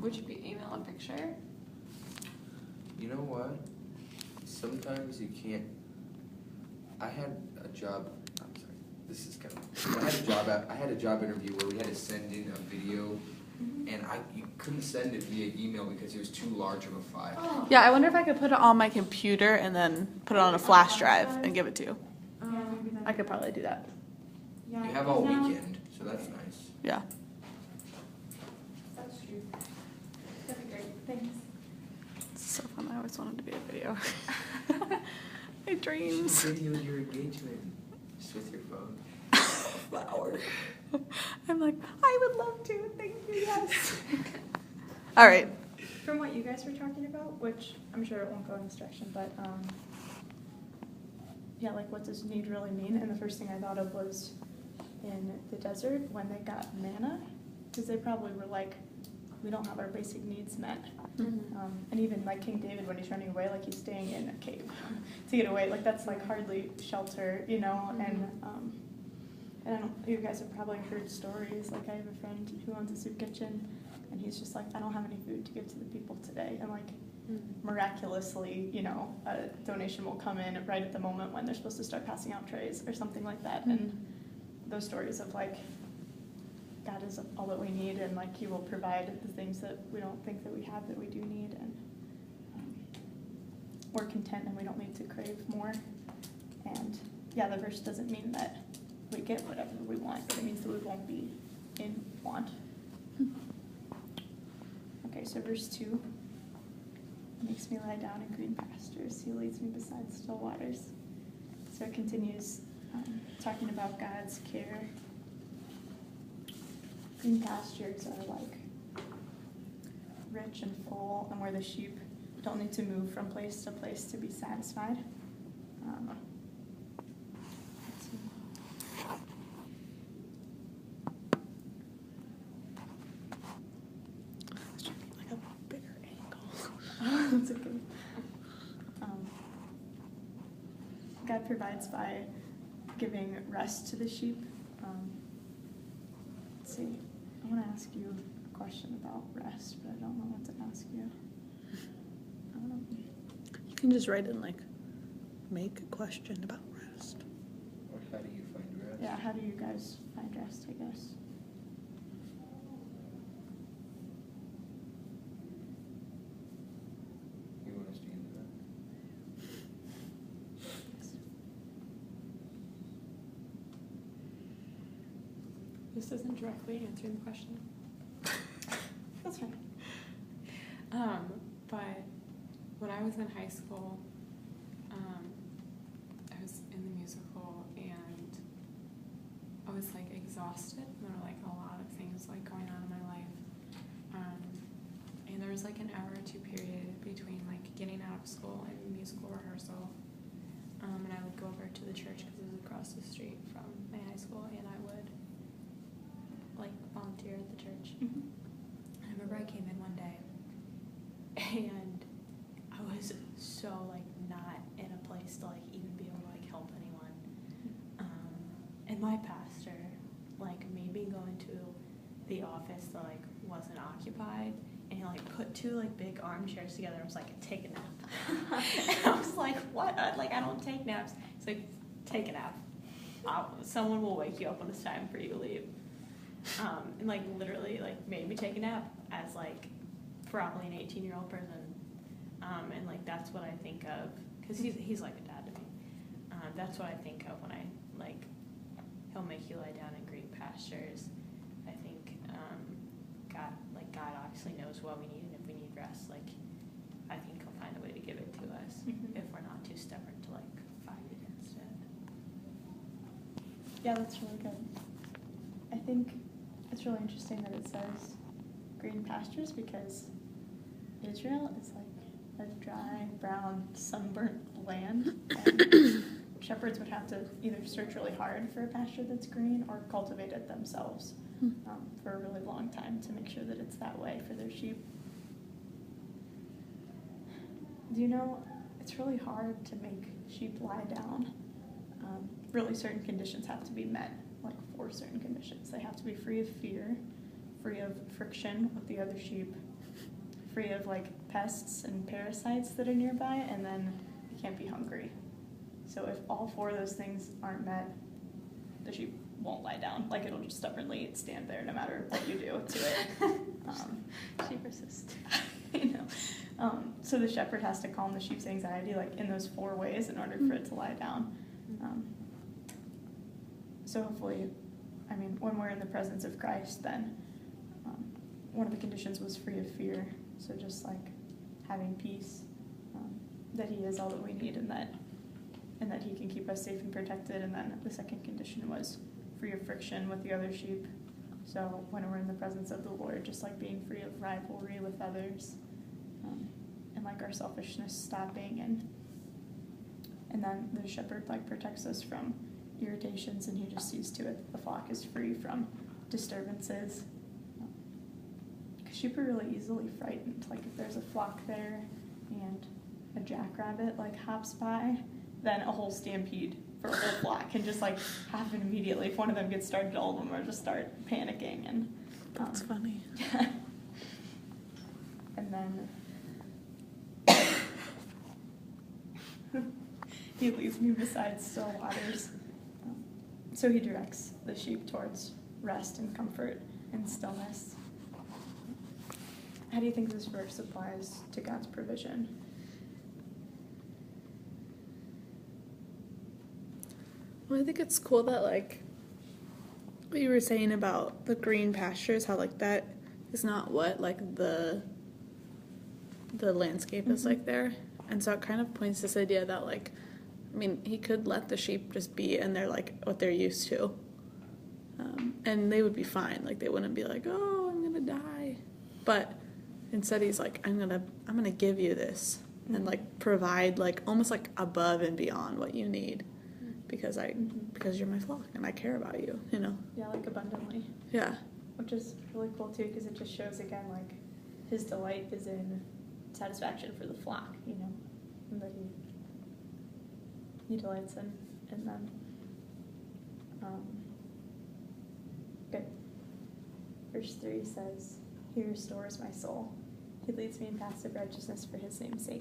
Would you email a picture? You know what? Sometimes you can't. I had a job. I'm sorry. This is kind of. I had a job interview where we had to send in a video, and you couldn't send it via email because it was too large of a file. Oh. Yeah, I wonder if I could put it on my computer and then put it on a flash drive and give it to you. I could probably do that. You have all weekend, so that's nice. Yeah. That's true. That'd be great. Thanks. It's so fun. I always wanted to be a video. My dreams. You videoed your engagement just with your phone. Flower. I'm like, I would love to. Thank you. Yes. All right. From what you guys were talking about, which I'm sure it won't go in this direction, but yeah, like what does need really mean? And the first thing I thought of was in the desert when they got manna, because they probably were like, we don't have our basic needs met. And even like King David, when he's running away, like he's staying in a cave to get away. Like that's like hardly shelter, you know. And I don't. You guys have probably heard stories. Like I have a friend who owns a soup kitchen, and he's just like, I don't have any food to give to the people today. And like miraculously, you know, a donation will come in right at the moment when they're supposed to start passing out trays or something like that. And those stories of like, God is all that we need, and like He will provide the things that we don't think that we have that we do need, and we're content and we don't need to crave more. And yeah, the verse doesn't mean that we get whatever we want, but it means that we won't be in want. Okay, so verse 2. Makes me lie down in green pastures. He leads me beside still waters. So it continues talking about God's care. Green pastures are like rich and full, and where the sheep don't need to move from place to place to be satisfied. Let's see. Like a bigger angle. That's okay. God provides by giving rest to the sheep. Let's see. I want to ask you a question about rest, but I don't know what to ask you. You can just write in like, make a question about rest. Or how do you find rest? Yeah, how do you guys find rest, I guess? You want us to answer that? This isn't directly answering the question. That's fine. But when I was in high school, I was in the musical and I was like exhausted. There were like a lot of things like going on in my life. And there was like an hour or two period between like getting out of school and musical rehearsal. And I would go over to the church because it was across the street from my high school, and I would like volunteer at the church. I remember I came in one day and I was so like not in a place to like even be able to like help anyone. And my pastor like made me go into the office that like wasn't occupied, and he like put two like big armchairs together and was like, take a nap. And I was like, what? Like I don't take naps. He's like, take a nap. Someone will wake you up when it's time for you to leave. And like literally like made me take a nap as like probably an 18-year-old person. And like that's what I think of, because he's like a dad to me. That's what I think of when I like, he'll make you lie down in green pastures. I think God obviously knows what we need, and if we need rest, like I think He'll find a way to give it to us if we're not too stubborn to like fight against it. Yeah, that's really good. I think it's really interesting that it says green pastures, because Israel is like a dry, brown, sunburnt land, and shepherds would have to either search really hard for a pasture that's green or cultivate it themselves for a really long time to make sure that it's that way for their sheep. Do you know, it's really hard to make sheep lie down. Really certain conditions have to be met, like 4 certain conditions. They have to be free of fear, free of friction with the other sheep, free of like pests and parasites that are nearby, and then it can't be hungry. So if all 4 of those things aren't met, the sheep won't lie down. Like it'll just stubbornly stand there no matter what you do to it. She persists. I know. So the shepherd has to calm the sheep's anxiety like in those 4 ways in order for it to lie down. So hopefully, I mean, when we're in the presence of Christ, then one of the conditions was free of fear. So just like having peace, that he is all that we need, and that he can keep us safe and protected. And then the second condition was free of friction with the other sheep. So when we're in the presence of the Lord, just like being free of rivalry with others, and like our selfishness stopping, and then the shepherd like protects us from irritations, and he just sees to it that the flock is free from disturbances. Because sheep are really easily frightened. Like if there's a flock there and a jackrabbit like hops by, then a whole stampede for a whole flock can just like happen immediately. If one of them gets started, all of them will just start panicking. And That's funny. and then he leads me beside still waters. So he directs the sheep towards rest and comfort and stillness. How do you think this verse applies to God's provision? Well, I think it's cool that, like, what you were saying about the green pastures, how, like, that is not what, like, the landscape is like there. And so it kind of points this idea that, like, I mean, he could let the sheep just be in their, like, what they're used to. And they would be fine. Like, they wouldn't be like, oh, I'm gonna die. But instead he's like, I'm gonna give you this and, like, provide, like, almost, like, above and beyond what you need. Because you're my flock and I care about you, you know? Yeah, like abundantly. Yeah. Which is really cool too, because it just shows again, like, his delight is in satisfaction for the flock, you know, and that he delights in them. Good. Verse 3 says, he restores my soul. He leads me in paths of righteousness for his name's sake.